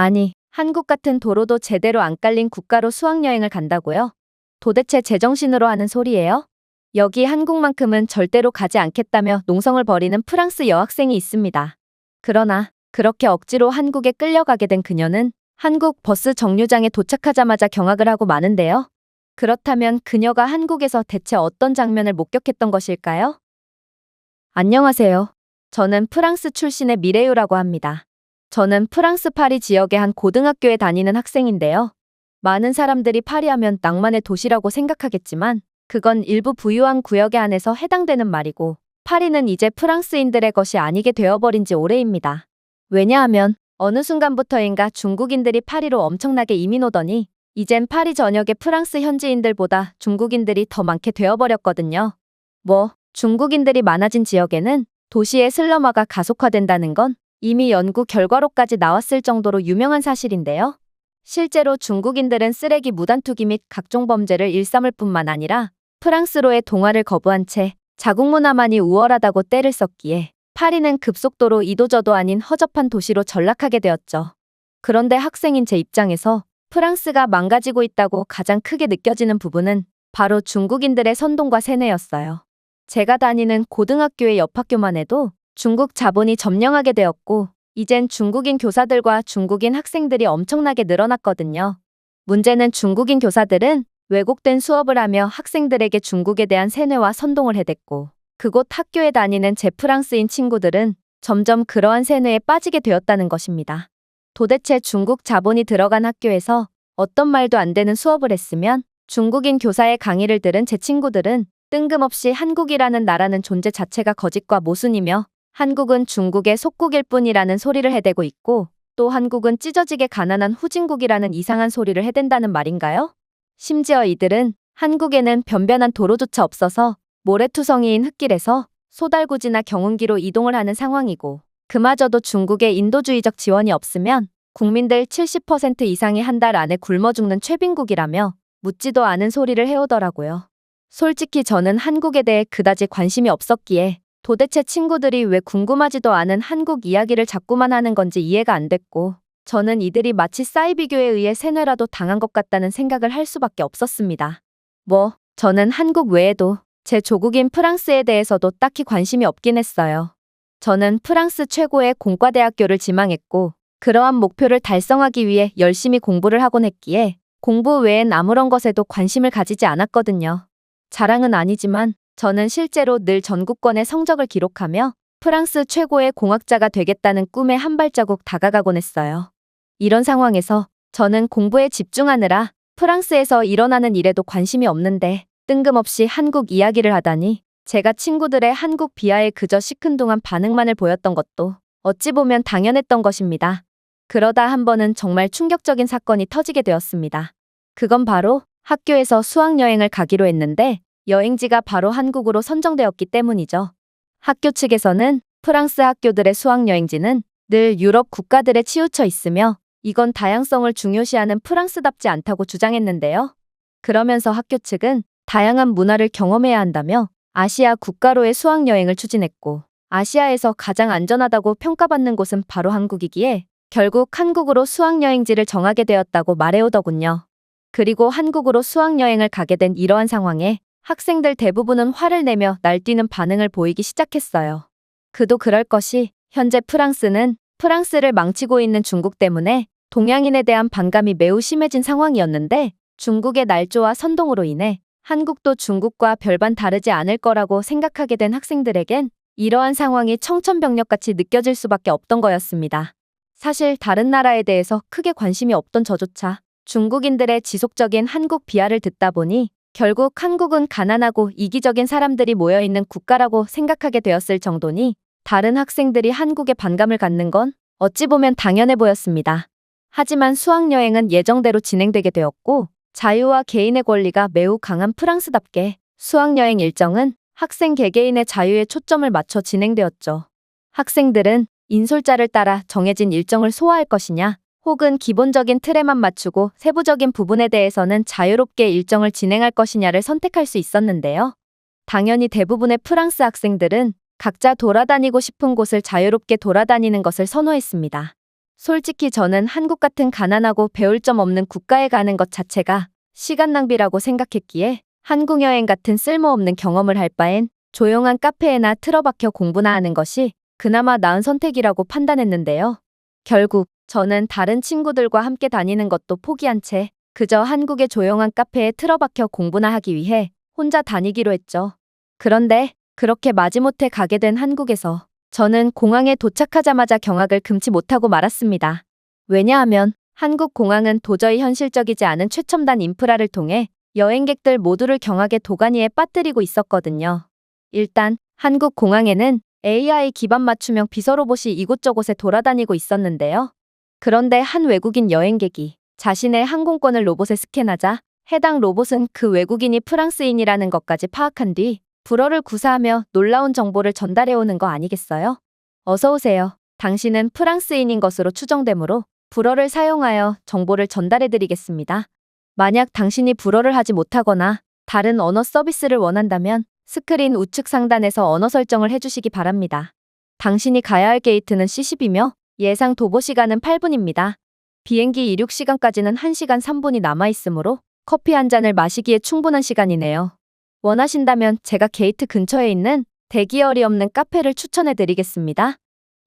아니, 한국 같은 도로도 제대로 안 깔린 국가로 수학여행을 간다고요? 도대체 제정신으로 하는 소리예요? 여기 한국만큼은 절대로 가지 않겠다며 농성을 벌이는 프랑스 여학생이 있습니다. 그러나 그렇게 억지로 한국에 끌려가게 된 그녀는 한국 버스 정류장에 도착하자마자 경악을 하고 마는데요. 그렇다면 그녀가 한국에서 대체 어떤 장면을 목격했던 것일까요? 안녕하세요. 저는 프랑스 출신의 미레유라고 합니다. 저는 프랑스 파리 지역의 한 고등학교에 다니는 학생인데요. 많은 사람들이 파리하면 낭만의 도시라고 생각하겠지만 그건 일부 부유한 구역에 한해서 해당되는 말이고 파리는 이제 프랑스인들의 것이 아니게 되어버린 지 오래입니다. 왜냐하면 어느 순간부터인가 중국인들이 파리로 엄청나게 이민 오더니 이젠 파리 전역의 프랑스 현지인들보다 중국인들이 더 많게 되어버렸거든요. 중국인들이 많아진 지역에는 도시의 슬럼화가 가속화된다는 건 이미 연구 결과로까지 나왔을 정도로 유명한 사실인데요. 실제로 중국인들은 쓰레기 무단 투기 및 각종 범죄를 일삼을 뿐만 아니라 프랑스로의 동화를 거부한 채 자국 문화만이 우월하다고 떼를 썼기에 파리는 급속도로 이도저도 아닌 허접한 도시로 전락하게 되었죠. 그런데 학생인 제 입장에서 프랑스가 망가지고 있다고 가장 크게 느껴지는 부분은 바로 중국인들의 선동과 세뇌였어요. 제가 다니는 고등학교의 옆 학교만 해도 중국 자본이 점령하게 되었고 이젠 중국인 교사들과 중국인 학생들이 엄청나게 늘어났거든요. 문제는 중국인 교사들은 왜곡된 수업을 하며 학생들에게 중국에 대한 세뇌와 선동을 해댔고 그곳 학교에 다니는 제 프랑스인 친구들은 점점 그러한 세뇌에 빠지게 되었다는 것입니다. 도대체 중국 자본이 들어간 학교에서 어떤 말도 안 되는 수업을 했으면 중국인 교사의 강의를 들은 제 친구들은 뜬금없이 한국이라는 나라는 존재 자체가 거짓과 모순이며 한국은 중국의 속국일 뿐이라는 소리를 해대고 있고 또 한국은 찢어지게 가난한 후진국이라는 이상한 소리를 해댄다는 말인가요? 심지어 이들은 한국에는 변변한 도로조차 없어서 모래투성이인 흙길에서 소달구지나 경운기로 이동을 하는 상황이고 그마저도 중국의 인도주의적 지원이 없으면 국민들 70% 이상이 한 달 안에 굶어 죽는 최빈국이라며 묻지도 않은 소리를 해오더라고요. 솔직히 저는 한국에 대해 그다지 관심이 없었기에 도대체 친구들이 왜 궁금하지도 않은 한국 이야기를 자꾸만 하는 건지 이해가 안 됐고 저는 이들이 마치 사이비교에 의해 세뇌라도 당한 것 같다는 생각을 할 수밖에 없었습니다. 저는 한국 외에도 제 조국인 프랑스에 대해서도 딱히 관심이 없긴 했어요. 저는 프랑스 최고의 공과대학교를 지망했고 그러한 목표를 달성하기 위해 열심히 공부를 하곤 했기에 공부 외엔 아무런 것에도 관심을 가지지 않았거든요. 자랑은 아니지만 저는 실제로 늘 전국권의 성적을 기록하며 프랑스 최고의 공학자가 되겠다는 꿈에 한 발자국 다가가곤 했어요. 이런 상황에서 저는 공부에 집중하느라 프랑스에서 일어나는 일에도 관심이 없는데 뜬금없이 한국 이야기를 하다니 제가 친구들의 한국 비하에 그저 시큰둥한 반응만을 보였던 것도 어찌 보면 당연했던 것입니다. 그러다 한 번은 정말 충격적인 사건이 터지게 되었습니다. 그건 바로 학교에서 수학여행을 가기로 했는데 여행지가 바로 한국으로 선정되었기 때문이죠. 학교 측에서는 프랑스 학교들의 수학여행지는 늘 유럽 국가들에 치우쳐 있으며 이건 다양성을 중요시하는 프랑스답지 않다고 주장했는데요. 그러면서 학교 측은 다양한 문화를 경험해야 한다며 아시아 국가로의 수학여행을 추진했고 아시아에서 가장 안전하다고 평가받는 곳은 바로 한국이기에 결국 한국으로 수학여행지를 정하게 되었다고 말해오더군요. 그리고 한국으로 수학여행을 가게 된 이러한 상황에 학생들 대부분은 화를 내며 날뛰는 반응을 보이기 시작했어요. 그도 그럴 것이 현재 프랑스는 프랑스를 망치고 있는 중국 때문에 동양인에 대한 반감이 매우 심해진 상황이었는데 중국의 날조와 선동으로 인해 한국도 중국과 별반 다르지 않을 거라고 생각하게 된 학생들에겐 이러한 상황이 청천벽력같이 느껴질 수밖에 없던 거였습니다. 사실 다른 나라에 대해서 크게 관심이 없던 저조차 중국인들의 지속적인 한국 비하를 듣다 보니 결국 한국은 가난하고 이기적인 사람들이 모여있는 국가라고 생각하게 되었을 정도니 다른 학생들이 한국에 반감을 갖는 건 어찌 보면 당연해 보였습니다. 하지만 수학여행은 예정대로 진행되게 되었고 자유와 개인의 권리가 매우 강한 프랑스답게 수학여행 일정은 학생 개개인의 자유에 초점을 맞춰 진행되었죠. 학생들은 인솔자를 따라 정해진 일정을 소화할 것이냐 혹은 기본적인 틀에만 맞추고 세부적인 부분에 대해서는 자유롭게 일정을 진행할 것이냐를 선택할 수 있었는데요. 당연히 대부분의 프랑스 학생들은 각자 돌아다니고 싶은 곳을 자유롭게 돌아다니는 것을 선호했습니다. 솔직히 저는 한국 같은 가난하고 배울 점 없는 국가에 가는 것 자체가 시간 낭비라고 생각했기에 한국 여행 같은 쓸모없는 경험을 할 바엔 조용한 카페에나 틀어박혀 공부나 하는 것이 그나마 나은 선택이라고 판단했는데요. 결국 저는 다른 친구들과 함께 다니는 것도 포기한 채 그저 한국의 조용한 카페에 틀어박혀 공부나 하기 위해 혼자 다니기로 했죠. 그런데 그렇게 마지못해 가게 된 한국에서 저는 공항에 도착하자마자 경악을 금치 못하고 말았습니다. 왜냐하면 한국 공항은 도저히 현실적이지 않은 최첨단 인프라를 통해 여행객들 모두를 경악의 도가니에 빠뜨리고 있었거든요. 일단 한국 공항에는 AI 기반 맞춤형 비서 로봇이 이곳저곳에 돌아다니고 있었는데요. 그런데 한 외국인 여행객이 자신의 항공권을 로봇에 스캔하자 해당 로봇은 그 외국인이 프랑스인이라는 것까지 파악한 뒤 불어를 구사하며 놀라운 정보를 전달해오는 거 아니겠어요? 어서 오세요. 당신은 프랑스인인 것으로 추정되므로 불어를 사용하여 정보를 전달해드리겠습니다. 만약 당신이 불어를 하지 못하거나 다른 언어 서비스를 원한다면 스크린 우측 상단에서 언어 설정을 해주시기 바랍니다. 당신이 가야 할 게이트는 C10이며 예상 도보 시간은 8분입니다. 비행기 이륙 시간까지는 1시간 3분이 남아있으므로 커피 한 잔을 마시기에 충분한 시간이네요. 원하신다면 제가 게이트 근처에 있는 대기열이 없는 카페를 추천해드리겠습니다.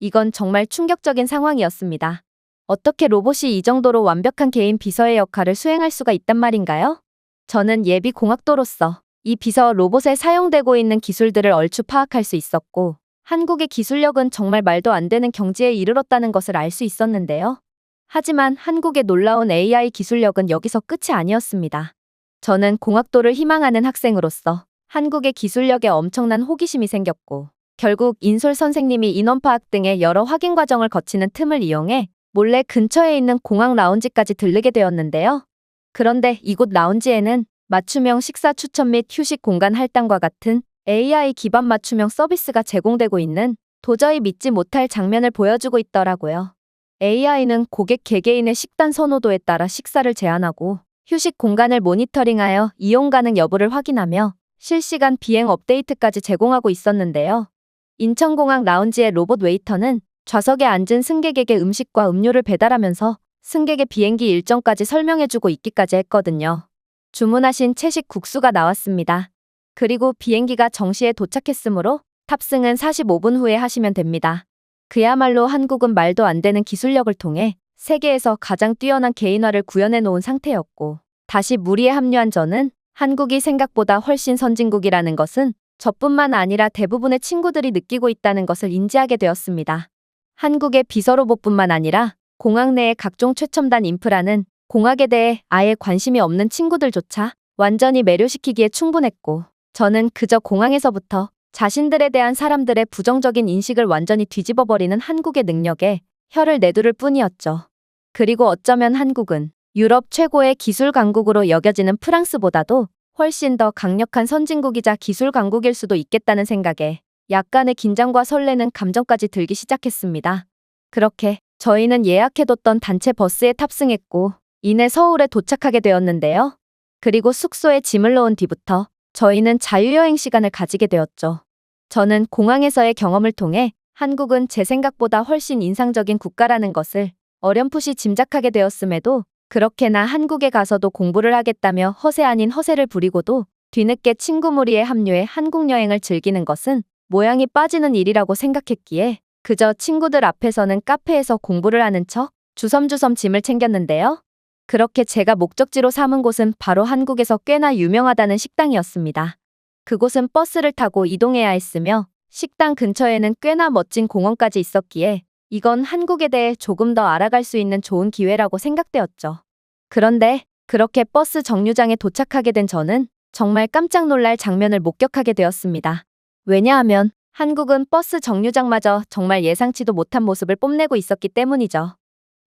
이건 정말 충격적인 상황이었습니다. 어떻게 로봇이 이 정도로 완벽한 개인 비서의 역할을 수행할 수가 있단 말인가요? 저는 예비 공학도로서 이 비서 로봇에 사용되고 있는 기술들을 얼추 파악할 수 있었고 한국의 기술력은 정말 말도 안 되는 경지에 이르렀다는 것을 알 수 있었는데요. 하지만 한국의 놀라운 AI 기술력은 여기서 끝이 아니었습니다. 저는 공학도를 희망하는 학생으로서 한국의 기술력에 엄청난 호기심이 생겼고 결국 인솔 선생님이 인원 파악 등의 여러 확인 과정을 거치는 틈을 이용해 몰래 근처에 있는 공항 라운지까지 들르게 되었는데요. 그런데 이곳 라운지에는 맞춤형 식사 추천 및 휴식 공간 할당과 같은 AI 기반 맞춤형 서비스가 제공되고 있는 도저히 믿지 못할 장면을 보여주고 있더라고요. AI는 고객 개개인의 식단 선호도에 따라 식사를 제한하고 휴식 공간을 모니터링하여 이용 가능 여부를 확인하며 실시간 비행 업데이트까지 제공하고 있었는데요. 인천공항 라운지의 로봇 웨이터는 좌석에 앉은 승객에게 음식과 음료를 배달하면서 승객의 비행기 일정까지 설명해주고 있기까지 했거든요. 주문하신 채식 국수가 나왔습니다. 그리고 비행기가 정시에 도착했으므로 탑승은 45분 후에 하시면 됩니다. 그야말로 한국은 말도 안 되는 기술력을 통해 세계에서 가장 뛰어난 개인화를 구현해 놓은 상태였고 다시 무리에 합류한 저는 한국이 생각보다 훨씬 선진국이라는 것은 저뿐만 아니라 대부분의 친구들이 느끼고 있다는 것을 인지하게 되었습니다. 한국의 비서로봇뿐만 아니라 공항 내의 각종 최첨단 인프라는 공학에 대해 아예 관심이 없는 친구들조차 완전히 매료시키기에 충분했고 저는 그저 공항에서부터 자신들에 대한 사람들의 부정적인 인식을 완전히 뒤집어버리는 한국의 능력에 혀를 내두를 뿐이었죠. 그리고 어쩌면 한국은 유럽 최고의 기술 강국으로 여겨지는 프랑스보다도 훨씬 더 강력한 선진국이자 기술 강국일 수도 있겠다는 생각에 약간의 긴장과 설레는 감정까지 들기 시작했습니다. 그렇게 저희는 예약해뒀던 단체 버스에 탑승했고 이내 서울에 도착하게 되었는데요. 그리고 숙소에 짐을 넣은 뒤부터 저희는 자유여행 시간을 가지게 되었죠. 저는 공항에서의 경험을 통해 한국은 제 생각보다 훨씬 인상적인 국가라는 것을 어렴풋이 짐작하게 되었음에도 그렇게나 한국에 가서도 공부를 하겠다며 허세 아닌 허세를 부리고도 뒤늦게 친구 무리에 합류해 한국 여행을 즐기는 것은 모양이 빠지는 일이라고 생각했기에 그저 친구들 앞에서는 카페에서 공부를 하는 척 주섬주섬 짐을 챙겼는데요. 그렇게 제가 목적지로 삼은 곳은 바로 한국에서 꽤나 유명하다는 식당이었습니다. 그곳은 버스를 타고 이동해야 했으며 식당 근처에는 꽤나 멋진 공원까지 있었기에 이건 한국에 대해 조금 더 알아갈 수 있는 좋은 기회라고 생각되었죠. 그런데 그렇게 버스 정류장에 도착하게 된 저는 정말 깜짝 놀랄 장면을 목격하게 되었습니다. 왜냐하면 한국은 버스 정류장마저 정말 예상치도 못한 모습을 뽐내고 있었기 때문이죠.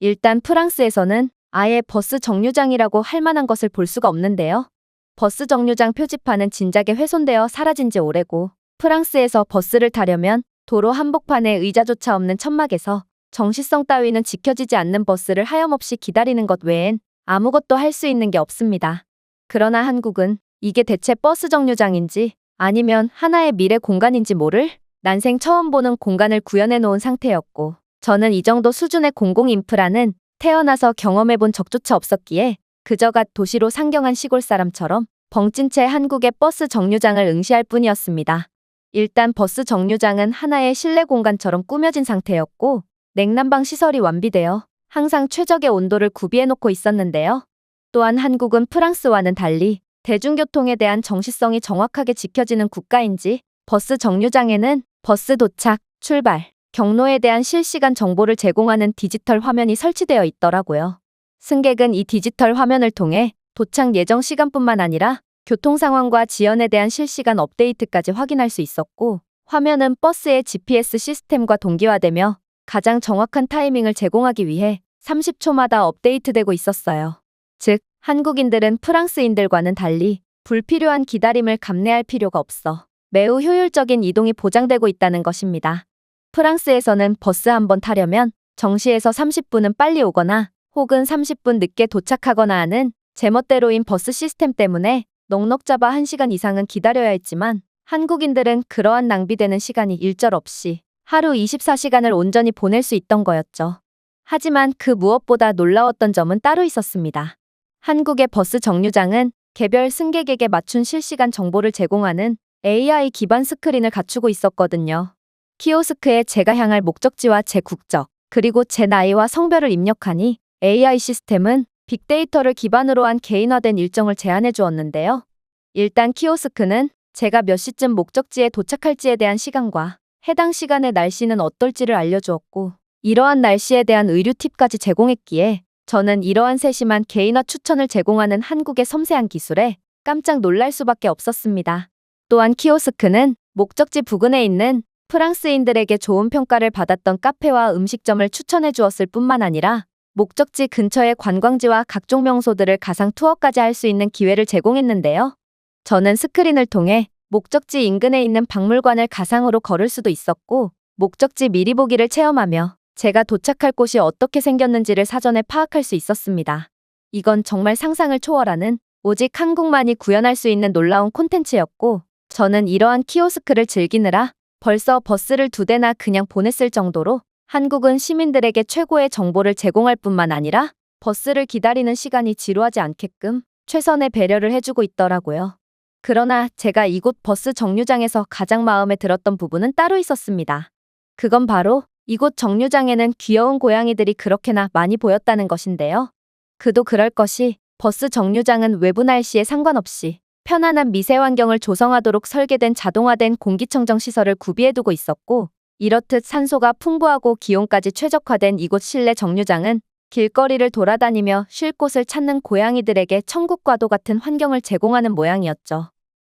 일단 프랑스에서는 아예 버스 정류장이라고 할 만한 것을 볼 수가 없는데요. 버스 정류장 표지판은 진작에 훼손되어 사라진 지 오래고 프랑스에서 버스를 타려면 도로 한복판에 의자조차 없는 천막에서 정시성 따위는 지켜지지 않는 버스를 하염없이 기다리는 것 외엔 아무것도 할 수 있는 게 없습니다. 그러나 한국은 이게 대체 버스 정류장인지 아니면 하나의 미래 공간인지 모를 난생 처음 보는 공간을 구현해 놓은 상태였고 저는 이 정도 수준의 공공 인프라는 태어나서 경험해본 적조차 없었기에 그저가 도시로 상경한 시골 사람처럼 벙찐 채 한국의 버스 정류장을 응시할 뿐이었습니다. 일단 버스 정류장은 하나의 실내 공간처럼 꾸며진 상태였고 냉난방 시설이 완비되어 항상 최적의 온도를 구비해놓고 있었는데요. 또한 한국은 프랑스와는 달리 대중교통에 대한 정시성이 정확하게 지켜지는 국가인지 버스 정류장에는 버스 도착, 출발, 경로에 대한 실시간 정보를 제공하는 디지털 화면이 설치되어 있더라고요. 승객은 이 디지털 화면을 통해 도착 예정 시간뿐만 아니라 교통 상황과 지연에 대한 실시간 업데이트까지 확인할 수 있었고, 화면은 버스의 GPS 시스템과 동기화되며 가장 정확한 타이밍을 제공하기 위해 30초마다 업데이트되고 있었어요. 즉, 한국인들은 프랑스인들과는 달리 불필요한 기다림을 감내할 필요가 없어 매우 효율적인 이동이 보장되고 있다는 것입니다. 프랑스에서는 버스 한 번 타려면 정시에서 30분은 빨리 오거나 혹은 30분 늦게 도착하거나 하는 제멋대로인 버스 시스템 때문에 넉넉 잡아 1시간 이상은 기다려야 했지만 한국인들은 그러한 낭비되는 시간이 일절없이 하루 24시간을 온전히 보낼 수 있던 거였죠. 하지만 그 무엇보다 놀라웠던 점은 따로 있었습니다. 한국의 버스 정류장은 개별 승객에게 맞춘 실시간 정보를 제공하는 AI 기반 스크린을 갖추고 있었거든요. 키오스크에 제가 향할 목적지와 제 국적, 그리고 제 나이와 성별을 입력하니 AI 시스템은 빅데이터를 기반으로 한 개인화된 일정을 제안해 주었는데요. 일단 키오스크는 제가 몇 시쯤 목적지에 도착할지에 대한 시간과 해당 시간의 날씨는 어떨지를 알려주었고, 이러한 날씨에 대한 의류 팁까지 제공했기에 저는 이러한 세심한 개인화 추천을 제공하는 한국의 섬세한 기술에 깜짝 놀랄 수밖에 없었습니다. 또한 키오스크는 목적지 부근에 있는 프랑스인들에게 좋은 평가를 받았던 카페와 음식점을 추천해 주었을 뿐만 아니라 목적지 근처의 관광지와 각종 명소들을 가상 투어까지 할 수 있는 기회를 제공했는데요. 저는 스크린을 통해 목적지 인근에 있는 박물관을 가상으로 걸을 수도 있었고, 목적지 미리 보기를 체험하며 제가 도착할 곳이 어떻게 생겼는지를 사전에 파악할 수 있었습니다. 이건 정말 상상을 초월하는 오직 한국만이 구현할 수 있는 놀라운 콘텐츠였고, 저는 이러한 키오스크를 즐기느라 벌써 버스를 2대나 그냥 보냈을 정도로 한국은 시민들에게 최고의 정보를 제공할 뿐만 아니라 버스를 기다리는 시간이 지루하지 않게끔 최선의 배려를 해주고 있더라고요. 그러나 제가 이곳 버스 정류장에서 가장 마음에 들었던 부분은 따로 있었습니다. 그건 바로 이곳 정류장에는 귀여운 고양이들이 그렇게나 많이 보였다는 것인데요. 그도 그럴 것이 버스 정류장은 외부 날씨에 상관없이 편안한 미세 환경을 조성하도록 설계된 자동화된 공기청정 시설을 구비해두고 있었고, 이렇듯 산소가 풍부하고 기온까지 최적화된 이곳 실내 정류장은 길거리를 돌아다니며 쉴 곳을 찾는 고양이들에게 천국과도 같은 환경을 제공하는 모양이었죠.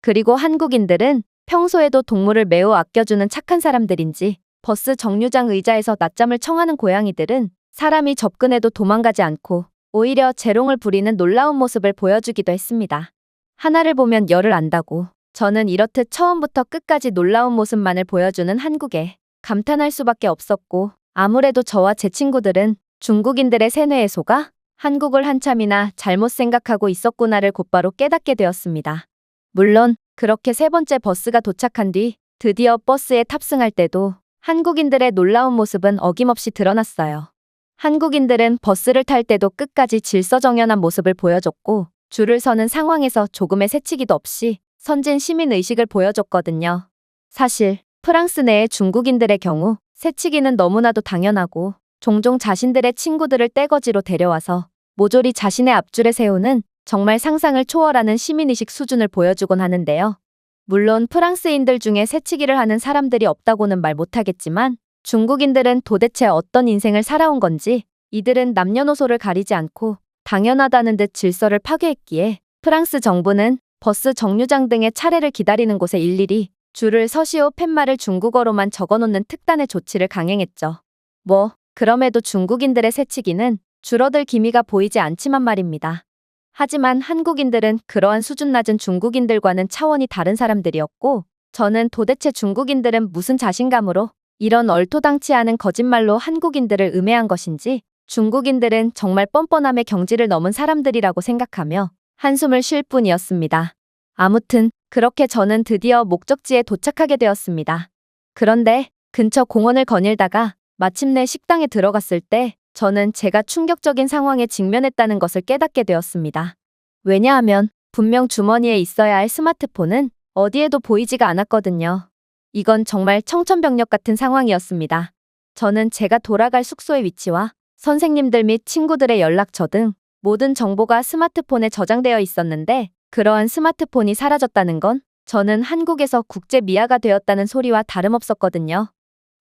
그리고 한국인들은 평소에도 동물을 매우 아껴주는 착한 사람들인지 버스 정류장 의자에서 낮잠을 청하는 고양이들은 사람이 접근해도 도망가지 않고 오히려 재롱을 부리는 놀라운 모습을 보여주기도 했습니다. 하나를 보면 열을 안다고 저는 이렇듯 처음부터 끝까지 놀라운 모습만을 보여주는 한국에 감탄할 수밖에 없었고, 아무래도 저와 제 친구들은 중국인들의 세뇌에 속아 한국을 한참이나 잘못 생각하고 있었구나를 곧바로 깨닫게 되었습니다. 물론 그렇게 3번째 버스가 도착한 뒤 드디어 버스에 탑승할 때도 한국인들의 놀라운 모습은 어김없이 드러났어요. 한국인들은 버스를 탈 때도 끝까지 질서정연한 모습을 보여줬고, 줄을 서는 상황에서 조금의 새치기도 없이 선진 시민의식을 보여줬거든요. 사실 프랑스 내의 중국인들의 경우 새치기는 너무나도 당연하고 종종 자신들의 친구들을 떼거지로 데려와서 모조리 자신의 앞줄에 세우는 정말 상상을 초월하는 시민의식 수준을 보여주곤 하는데요. 물론 프랑스인들 중에 새치기를 하는 사람들이 없다고는 말 못하겠지만 중국인들은 도대체 어떤 인생을 살아온 건지 이들은 남녀노소를 가리지 않고 당연하다는 듯 질서를 파괴했기에 프랑스 정부는 버스 정류장 등의 차례를 기다리는 곳에 일일이 줄을 서시오 팻말을 중국어로만 적어놓는 특단의 조치를 강행했죠. 그럼에도 중국인들의 새치기는 줄어들 기미가 보이지 않지만 말입니다. 하지만 한국인들은 그러한 수준 낮은 중국인들과는 차원이 다른 사람들이었고, 저는 도대체 중국인들은 무슨 자신감으로 이런 얼토당치 않은 거짓말로 한국인들을 음해한 것인지, 중국인들은 정말 뻔뻔함의 경지를 넘은 사람들이라고 생각하며 한숨을 쉴 뿐이었습니다. 아무튼 그렇게 저는 드디어 목적지에 도착하게 되었습니다. 그런데 근처 공원을 거닐다가 마침내 식당에 들어갔을 때 저는 제가 충격적인 상황에 직면했다는 것을 깨닫게 되었습니다. 왜냐하면 분명 주머니에 있어야 할 스마트폰은 어디에도 보이지가 않았거든요. 이건 정말 청천벽력 같은 상황이었습니다. 저는 제가 돌아갈 숙소의 위치와 선생님들 및 친구들의 연락처 등 모든 정보가 스마트폰에 저장되어 있었는데 그러한 스마트폰이 사라졌다는 건 저는 한국에서 국제 미아가 되었다는 소리와 다름없었거든요.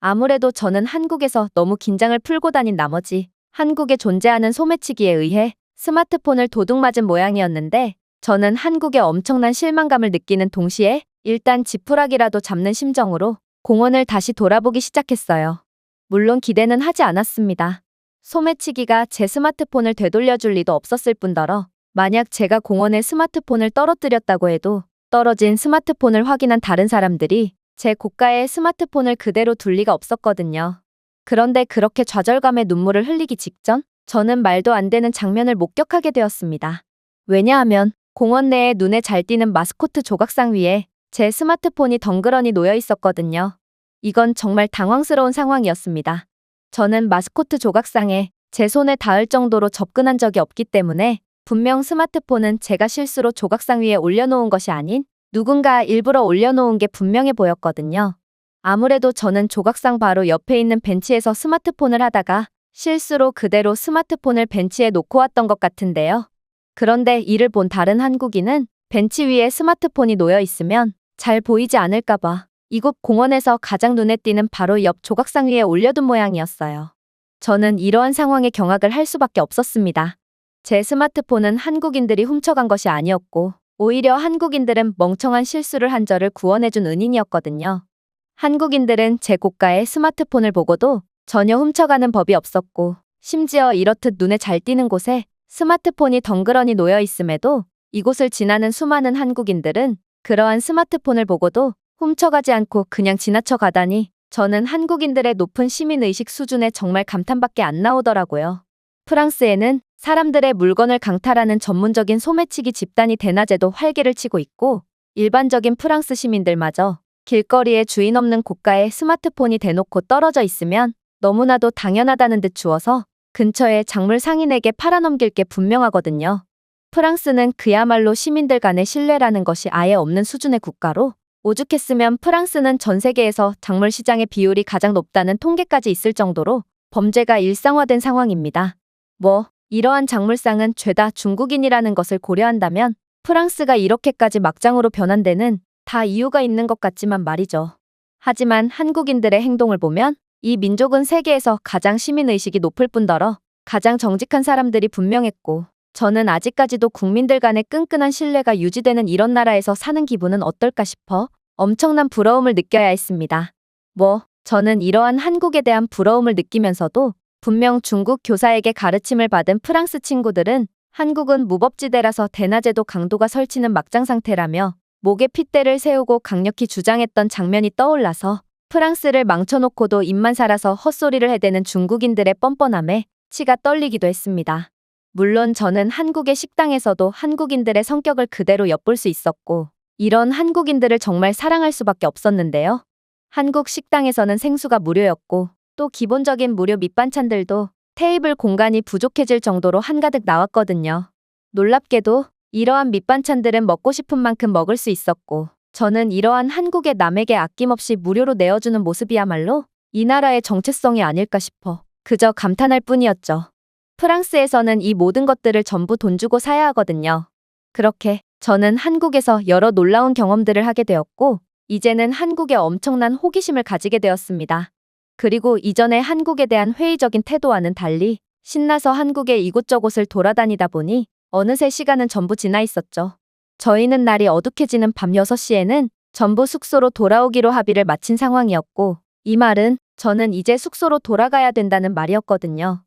아무래도 저는 한국에서 너무 긴장을 풀고 다닌 나머지 한국에 존재하는 소매치기에 의해 스마트폰을 도둑맞은 모양이었는데 저는 한국에 엄청난 실망감을 느끼는 동시에 일단 지푸라기라도 잡는 심정으로 공원을 다시 돌아보기 시작했어요. 물론 기대는 하지 않았습니다. 소매치기가 제 스마트폰을 되돌려줄 리도 없었을 뿐더러 만약 제가 공원에 스마트폰을 떨어뜨렸다고 해도 떨어진 스마트폰을 확인한 다른 사람들이 제 고가의 스마트폰을 그대로 둘 리가 없었거든요. 그런데 그렇게 좌절감에 눈물을 흘리기 직전 저는 말도 안 되는 장면을 목격하게 되었습니다. 왜냐하면 공원 내에 눈에 잘 띄는 마스코트 조각상 위에 제 스마트폰이 덩그러니 놓여 있었거든요. 이건 정말 당황스러운 상황이었습니다. 저는 마스코트 조각상에 제 손에 닿을 정도로 접근한 적이 없기 때문에 분명 스마트폰은 제가 실수로 조각상 위에 올려놓은 것이 아닌 누군가 일부러 올려놓은 게 분명해 보였거든요. 아무래도 저는 조각상 바로 옆에 있는 벤치에서 스마트폰을 하다가 실수로 그대로 스마트폰을 벤치에 놓고 왔던 것 같은데요. 그런데 이를 본 다른 한국인은 벤치 위에 스마트폰이 놓여 있으면 잘 보이지 않을까봐 이곳 공원에서 가장 눈에 띄는 바로 옆 조각상 위에 올려둔 모양이었어요. 저는 이러한 상황에 경악을 할 수밖에 없었습니다. 제 스마트폰은 한국인들이 훔쳐간 것이 아니었고 오히려 한국인들은 멍청한 실수를 한 저를 구원해준 은인이었거든요. 한국인들은 제 고가의 스마트폰을 보고도 전혀 훔쳐가는 법이 없었고 심지어 이렇듯 눈에 잘 띄는 곳에 스마트폰이 덩그러니 놓여 있음에도 이곳을 지나는 수많은 한국인들은 그러한 스마트폰을 보고도 훔쳐가지 않고 그냥 지나쳐 가다니 저는 한국인들의 높은 시민의식 수준에 정말 감탄밖에 안 나오더라고요. 프랑스에는 사람들의 물건을 강탈하는 전문적인 소매치기 집단이 대낮에도 활개를 치고 있고 일반적인 프랑스 시민들마저 길거리에 주인 없는 고가의 스마트폰이 대놓고 떨어져 있으면 너무나도 당연하다는 듯 주워서 근처의 작물 상인에게 팔아넘길 게 분명하거든요. 프랑스는 그야말로 시민들 간의 신뢰라는 것이 아예 없는 수준의 국가로 오죽했으면 프랑스는 전 세계에서 작물 시장의 비율이 가장 높다는 통계까지 있을 정도로 범죄가 일상화된 상황입니다. 이러한 작물상은 죄다 중국인이라는 것을 고려한다면 프랑스가 이렇게까지 막장으로 변한 데는 다 이유가 있는 것 같지만 말이죠. 하지만 한국인들의 행동을 보면 이 민족은 세계에서 가장 시민의식이 높을 뿐더러 가장 정직한 사람들이 분명했고 저는 아직까지도 국민들 간의 끈끈한 신뢰가 유지되는 이런 나라에서 사는 기분은 어떨까 싶어 엄청난 부러움을 느껴야 했습니다. 저는 이러한 한국에 대한 부러움을 느끼면서도 분명 중국 교사에게 가르침을 받은 프랑스 친구들은 한국은 무법지대라서 대낮에도 강도가 설치는 막장 상태라며 목에 핏대를 세우고 강력히 주장했던 장면이 떠올라서 프랑스를 망쳐놓고도 입만 살아서 헛소리를 해대는 중국인들의 뻔뻔함에 치가 떨리기도 했습니다. 물론 저는 한국의 식당에서도 한국인들의 성격을 그대로 엿볼 수 있었고 이런 한국인들을 정말 사랑할 수밖에 없었는데요. 한국 식당에서는 생수가 무료였고 또 기본적인 무료 밑반찬들도 테이블 공간이 부족해질 정도로 한가득 나왔거든요. 놀랍게도 이러한 밑반찬들은 먹고 싶은 만큼 먹을 수 있었고 저는 이러한 한국의 남에게 아낌없이 무료로 내어주는 모습이야말로 이 나라의 정체성이 아닐까 싶어 그저 감탄할 뿐이었죠. 프랑스에서는 이 모든 것들을 전부 돈 주고 사야 하거든요. 그렇게 저는 한국에서 여러 놀라운 경험들을 하게 되었고 이제는 한국에 엄청난 호기심을 가지게 되었습니다. 그리고 이전의 한국에 대한 회의적인 태도와는 달리 신나서 한국의 이곳저곳을 돌아다니다 보니 어느새 시간은 전부 지나 있었죠. 저희는 날이 어둑해지는 밤 6시에는 전부 숙소로 돌아오기로 합의를 마친 상황이었고 이 말은 저는 이제 숙소로 돌아가야 된다는 말이었거든요.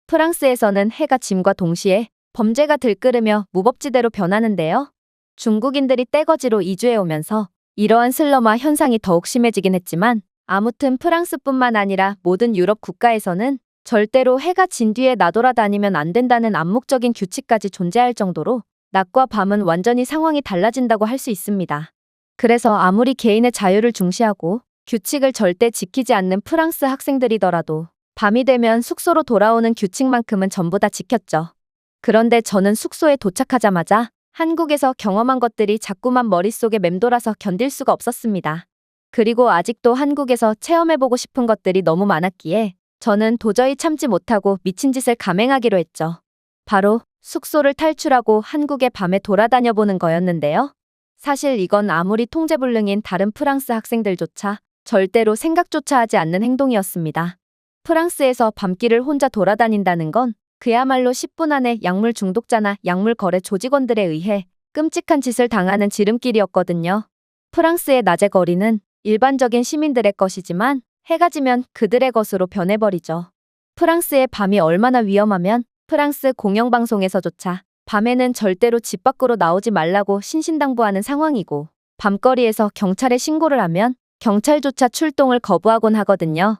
프랑스에서는 해가 짐과 동시에 범죄가 들끓으며 무법지대로 변하는데요. 중국인들이 떼거지로 이주해 오면서 이러한 슬럼화 현상이 더욱 심해지긴 했지만 아무튼 프랑스뿐만 아니라 모든 유럽 국가에서는 절대로 해가 진 뒤에 나돌아다니면 안 된다는 암묵적인 규칙까지 존재할 정도로 낮과 밤은 완전히 상황이 달라진다고 할 수 있습니다. 그래서 아무리 개인의 자유를 중시하고 규칙을 절대 지키지 않는 프랑스 학생들이더라도 밤이 되면 숙소로 돌아오는 규칙만큼은 전부 다 지켰죠. 그런데 저는 숙소에 도착하자마자 한국에서 경험한 것들이 자꾸만 머릿속에 맴돌아서 견딜 수가 없었습니다. 그리고 아직도 한국에서 체험해보고 싶은 것들이 너무 많았기에 저는 도저히 참지 못하고 미친 짓을 감행하기로 했죠. 바로 숙소를 탈출하고 한국의 밤에 돌아다녀보는 거였는데요. 사실 이건 아무리 통제불능인 다른 프랑스 학생들조차 절대로 생각조차 하지 않는 행동이었습니다. 프랑스에서 밤길을 혼자 돌아다닌다는 건 그야말로 10분 안에 약물 중독자나 약물 거래 조직원들에 의해 끔찍한 짓을 당하는 지름길이었거든요. 프랑스의 낮의 거리는 일반적인 시민들의 것이지만 해가 지면 그들의 것으로 변해버리죠. 프랑스의 밤이 얼마나 위험하면 프랑스 공영방송에서조차 밤에는 절대로 집 밖으로 나오지 말라고 신신당부하는 상황이고, 밤거리에서 경찰에 신고를 하면 경찰조차 출동을 거부하곤 하거든요.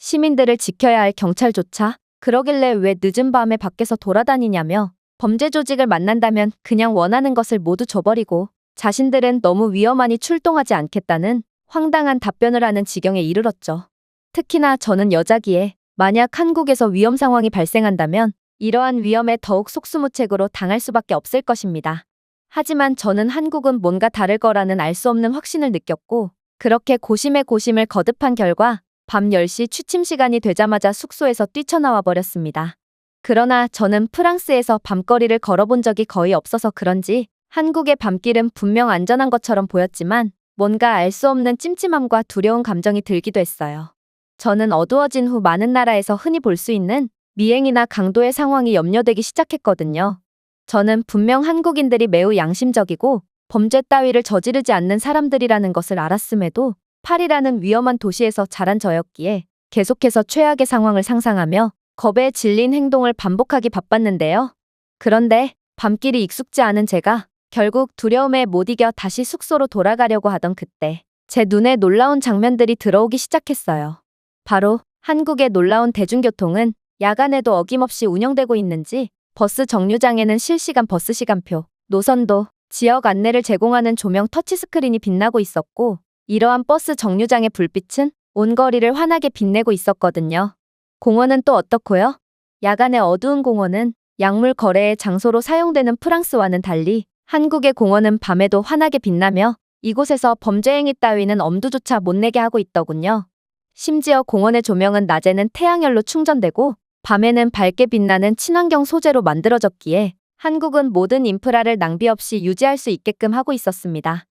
시민들을 지켜야 할 경찰조차 그러길래 왜 늦은 밤에 밖에서 돌아다니냐며 범죄 조직을 만난다면 그냥 원하는 것을 모두 줘버리고 자신들은 너무 위험하니 출동하지 않겠다는 황당한 답변을 하는 지경에 이르렀죠. 특히나 저는 여자기에 만약 한국에서 위험 상황이 발생한다면 이러한 위험에 더욱 속수무책으로 당할 수밖에 없을 것입니다. 하지만 저는 한국은 뭔가 다를 거라는 알 수 없는 확신을 느꼈고, 그렇게 고심에 고심을 거듭한 결과 밤 10시 취침 시간이 되자마자 숙소에서 뛰쳐나와 버렸습니다. 그러나 저는 프랑스에서 밤거리를 걸어본 적이 거의 없어서 그런지 한국의 밤길은 분명 안전한 것처럼 보였지만 뭔가 알 수 없는 찜찜함과 두려운 감정이 들기도 했어요. 저는 어두워진 후 많은 나라에서 흔히 볼 수 있는 미행이나 강도의 상황이 염려되기 시작했거든요. 저는 분명 한국인들이 매우 양심적이고 범죄 따위를 저지르지 않는 사람들이라는 것을 알았음에도 파리라는 위험한 도시에서 자란 저였기에 계속해서 최악의 상황을 상상하며 겁에 질린 행동을 반복하기 바빴는데요. 그런데 밤길이 익숙지 않은 제가 결국 두려움에 못 이겨 다시 숙소로 돌아가려고 하던 그때 제 눈에 놀라운 장면들이 들어오기 시작했어요. 바로 한국의 놀라운 대중교통은 야간에도 어김없이 운영되고 있는지 버스 정류장에는 실시간 버스 시간표, 노선도, 지역 안내를 제공하는 조명 터치스크린이 빛나고 있었고, 이러한 버스 정류장의 불빛은 온 거리를 환하게 빛내고 있었거든요. 공원은 또 어떻고요? 야간의 어두운 공원은 약물 거래의 장소로 사용되는 프랑스와는 달리 한국의 공원은 밤에도 환하게 빛나며 이곳에서 범죄 행위 따위는 엄두조차 못 내게 하고 있더군요. 심지어 공원의 조명은 낮에는 태양열로 충전되고 밤에는 밝게 빛나는 친환경 소재로 만들어졌기에 한국은 모든 인프라를 낭비 없이 유지할 수 있게끔 하고 있었습니다.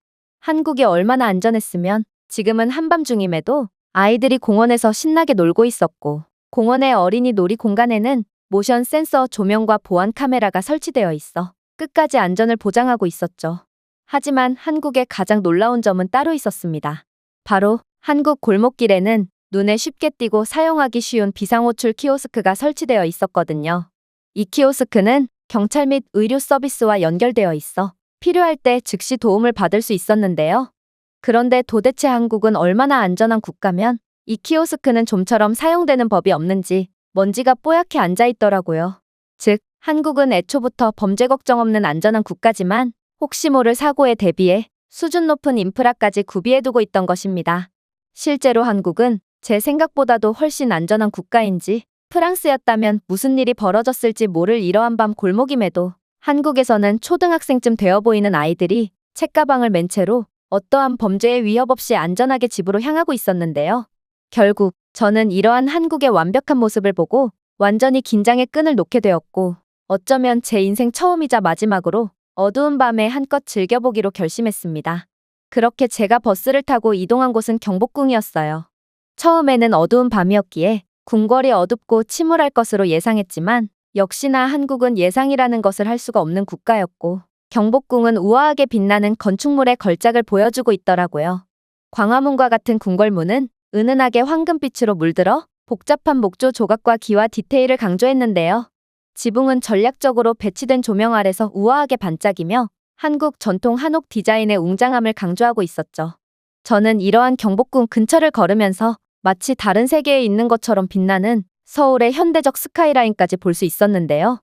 한국이 얼마나 안전했으면 지금은 한밤중임에도 아이들이 공원에서 신나게 놀고 있었고, 공원의 어린이 놀이 공간에는 모션 센서 조명과 보안 카메라가 설치되어 있어 끝까지 안전을 보장하고 있었죠. 하지만 한국의 가장 놀라운 점은 따로 있었습니다. 바로 한국 골목길에는 눈에 쉽게 띄고 사용하기 쉬운 비상호출 키오스크가 설치되어 있었거든요. 이 키오스크는 경찰 및 의료 서비스와 연결되어 있어 필요할 때 즉시 도움을 받을 수 있었는데요. 그런데 도대체 한국은 얼마나 안전한 국가면 이 키오스크는 좀처럼 사용되는 법이 없는지 먼지가 뽀얗게 앉아있더라고요. 즉, 한국은 애초부터 범죄 걱정 없는 안전한 국가지만 혹시 모를 사고에 대비해 수준 높은 인프라까지 구비해두고 있던 것입니다. 실제로 한국은 제 생각보다도 훨씬 안전한 국가인지, 프랑스였다면 무슨 일이 벌어졌을지 모를 이러한 밤 골목임에도 한국에서는 초등학생쯤 되어 보이는 아이들이 책가방을 맨 채로 어떠한 범죄의 위협 없이 안전하게 집으로 향하고 있었는데요. 결국 저는 이러한 한국의 완벽한 모습을 보고 완전히 긴장의 끈을 놓게 되었고, 어쩌면 제 인생 처음이자 마지막으로 어두운 밤에 한껏 즐겨보기로 결심했습니다. 그렇게 제가 버스를 타고 이동한 곳은 경복궁이었어요. 처음에는 어두운 밤이었기에 궁궐이 어둡고 침울할 것으로 예상했지만 역시나 한국은 예상이라는 것을 할 수가 없는 국가였고, 경복궁은 우아하게 빛나는 건축물의 걸작을 보여주고 있더라고요. 광화문과 같은 궁궐문은 은은하게 황금빛으로 물들어 복잡한 목조 조각과 기와 디테일을 강조했는데요. 지붕은 전략적으로 배치된 조명 아래서 우아하게 반짝이며 한국 전통 한옥 디자인의 웅장함을 강조하고 있었죠. 저는 이러한 경복궁 근처를 걸으면서 마치 다른 세계에 있는 것처럼 빛나는 서울의 현대적 스카이라인까지 볼 수 있었는데요.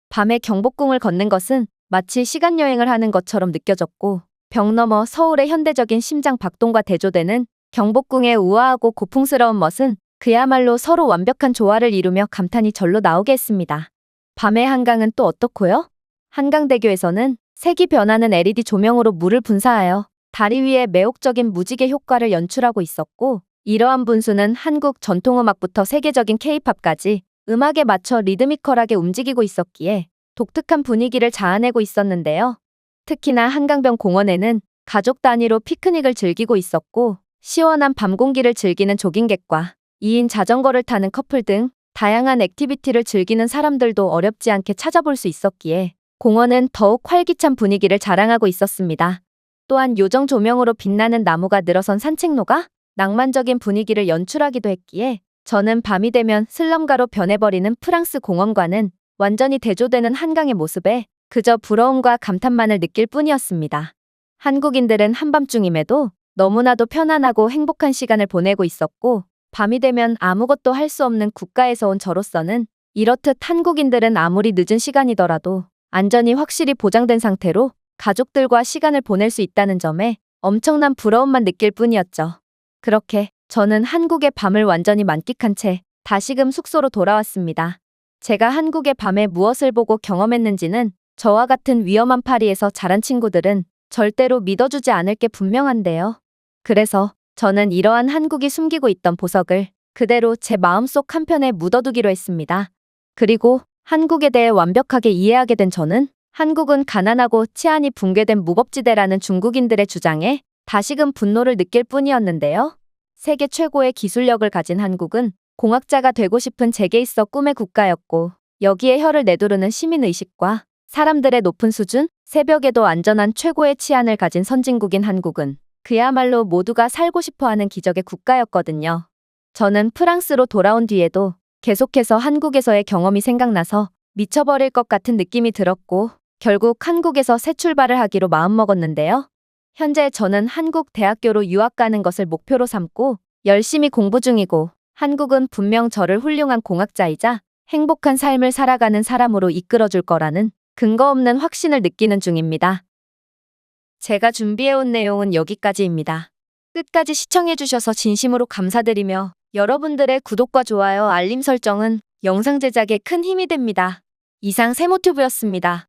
밤에 경복궁을 걷는 것은 마치 시간여행을 하는 것처럼 느껴졌고, 벽 너머 서울의 현대적인 심장 박동과 대조되는 경복궁의 우아하고 고풍스러운 멋은 그야말로 서로 완벽한 조화를 이루며 감탄이 절로 나오게 했습니다. 밤의 한강은 또 어떻고요? 한강대교에서는 색이 변하는 LED 조명으로 물을 분사하여 다리 위에 매혹적인 무지개 효과를 연출하고 있었고, 이러한 분수는 한국 전통음악부터 세계적인 K-팝까지 음악에 맞춰 리드미컬하게 움직이고 있었기에 독특한 분위기를 자아내고 있었는데요. 특히나 한강변 공원에는 가족 단위로 피크닉을 즐기고 있었고, 시원한 밤 공기를 즐기는 조깅객과 2인 자전거를 타는 커플 등 다양한 액티비티를 즐기는 사람들도 어렵지 않게 찾아볼 수 있었기에 공원은 더욱 활기찬 분위기를 자랑하고 있었습니다. 또한 요정 조명으로 빛나는 나무가 늘어선 산책로가 낭만적인 분위기를 연출하기도 했기에 저는 밤이 되면 슬럼가로 변해버리는 프랑스 공원과는 완전히 대조되는 한강의 모습에 그저 부러움과 감탄만을 느낄 뿐이었습니다. 한국인들은 한밤중임에도 너무나도 편안하고 행복한 시간을 보내고 있었고, 밤이 되면 아무것도 할 수 없는 국가에서 온 저로서는 이렇듯 한국인들은 아무리 늦은 시간이더라도 안전이 확실히 보장된 상태로 가족들과 시간을 보낼 수 있다는 점에 엄청난 부러움만 느낄 뿐이었죠. 그렇게 저는 한국의 밤을 완전히 만끽한 채 다시금 숙소로 돌아왔습니다. 제가 한국의 밤에 무엇을 보고 경험했는지는 저와 같은 위험한 파리에서 자란 친구들은 절대로 믿어주지 않을 게 분명한데요. 그래서 저는 이러한 한국이 숨기고 있던 보석을 그대로 제 마음속 한편에 묻어두기로 했습니다. 그리고 한국에 대해 완벽하게 이해하게 된 저는 한국은 가난하고 치안이 붕괴된 무법지대라는 중국인들의 주장에 다시금 분노를 느낄 뿐이었는데요. 세계 최고의 기술력을 가진 한국은 공학자가 되고 싶은 제게 있어 꿈의 국가였고, 여기에 혀를 내두르는 시민의식과 사람들의 높은 수준, 새벽에도 안전한 최고의 치안을 가진 선진국인 한국은 그야말로 모두가 살고 싶어하는 기적의 국가였거든요. 저는 프랑스로 돌아온 뒤에도 계속해서 한국에서의 경험이 생각나서 미쳐버릴 것 같은 느낌이 들었고, 결국 한국에서 새 출발을 하기로 마음먹었는데요. 현재 저는 한국 대학교로 유학 가는 것을 목표로 삼고 열심히 공부 중이고, 한국은 분명 저를 훌륭한 공학자이자 행복한 삶을 살아가는 사람으로 이끌어줄 거라는 근거 없는 확신을 느끼는 중입니다. 제가 준비해온 내용은 여기까지입니다. 끝까지 시청해주셔서 진심으로 감사드리며 여러분들의 구독과 좋아요, 알림 설정은 영상 제작에 큰 힘이 됩니다. 이상 세모튜브였습니다.